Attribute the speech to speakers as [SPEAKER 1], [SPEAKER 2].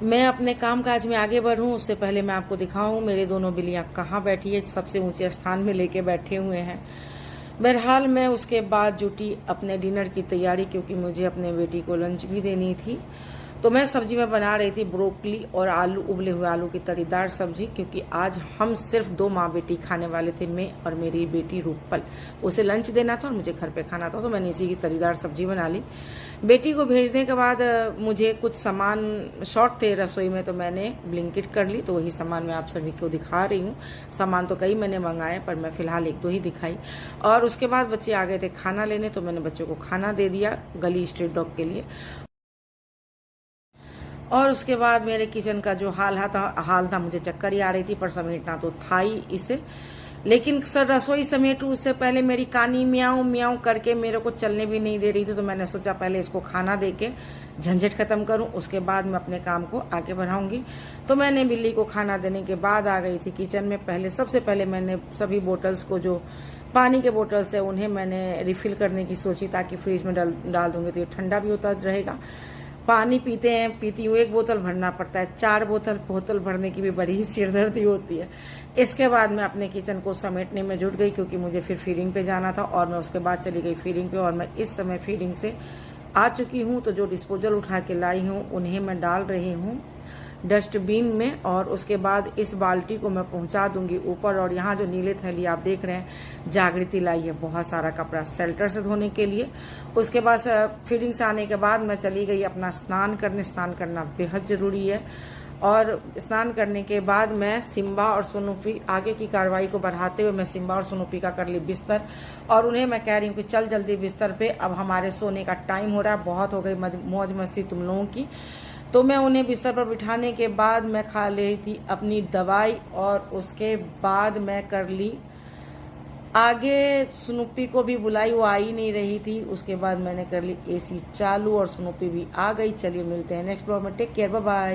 [SPEAKER 1] मैं अपने काम काज में आगे बढ़ूं उससे पहले मैं आपको दिखाऊं मेरे दोनों बिल्लियां कहाँ बैठी है। सबसे ऊंचे स्थान में लेके बैठे हुए हैं। बहरहाल मैं उसके बाद जुटी अपने डिनर की तैयारी, क्योंकि मुझे अपने बेटी को लंच भी देनी थी। तो मैं सब्जी में बना रही थी ब्रोकली और आलू, उबले हुए आलू की तरीदार सब्जी, क्योंकि आज हम सिर्फ दो माँ बेटी खाने वाले थे, मैं और मेरी बेटी रूपल। उसे लंच देना था और मुझे घर पे खाना था, तो मैंने इसी की तरीदार सब्जी बना ली। बेटी को भेजने के बाद मुझे कुछ सामान शॉर्ट थे रसोई में, तो मैंने ब्लिंकिट कर ली। तो वही सामान मैं आप सभी को दिखा रही हूँ। सामान तो कई मैंने मंगाए, पर मैं फिलहाल एक दो ही दिखाई। और उसके बाद बच्चे आ गए थे खाना लेने, तो मैंने बच्चों को खाना दे दिया गली स्ट्रीट डॉग के लिए। और उसके बाद मेरे किचन का जो हाल था, मुझे चक्कर ही आ रही थी, पर समेटना तो था ही इसे। लेकिन सर रसोई समेटू उससे पहले मेरी कानी म्याऊं म्याऊं करके मेरे को चलने भी नहीं दे रही थी, तो मैंने सोचा पहले इसको खाना दे के झंझट खत्म करूं, उसके बाद मैं अपने काम को आगे बढ़ाऊंगी। तो मैंने बिल्ली को खाना देने के बाद आ गई थी किचन में। सबसे पहले मैंने सभी बोटल्स को, जो पानी के बोटल्स है, उन्हें मैंने रिफिल करने की सोची, ताकि फ्रिज में डाल दूंगी तो ये ठंडा भी होता रहेगा। पानी पीती हूँ, एक बोतल भरना पड़ता है, 4 बोतल भरने की भी बड़ी ही सिरदर्दी होती है। इसके बाद मैं अपने किचन को समेटने में जुट गई, क्योंकि मुझे फिर फीडिंग पे जाना था, और मैं उसके बाद चली गई फीडिंग पे। और मैं इस समय फीडिंग से आ चुकी हूँ, तो जो डिस्पोजल उठा के लाई हूँ उन्हें मैं डाल रही हूँ डस्टबिन में, और उसके बाद इस बाल्टी को मैं पहुंचा दूंगी ऊपर। और यहाँ जो नीले थैली आप देख रहे हैं, जागृति लाई है बहुत सारा कपड़ा शेल्टर से धोने के लिए। उसके बाद फीडिंग से आने के बाद मैं चली गई अपना स्नान करने। स्नान करना बेहद जरूरी है। और स्नान करने के बाद मैं सिम्बा और सोनूपी, आगे की कार्रवाई को बढ़ाते हुए मैं सिम्बा और सोनूपी का कर ली बिस्तर, और उन्हें मैं कह रही हूँ कि चल जल्दी बिस्तर पे, अब हमारे सोने का टाइम हो रहा है, बहुत हो गई मौज मस्ती तुम लोगों की। तो मैं उन्हें बिस्तर पर बिठाने के बाद मैं खा ली थी अपनी दवाई, और उसके बाद मैं कर ली आगे। स्नूपी को भी बुलाई, वो आ ही नहीं रही थी। उसके बाद मैंने कर ली एसी चालू और स्नूपी भी आ गई। चलिए मिलते हैं नेक्स्ट ब्लॉग में। Take care, bye bye.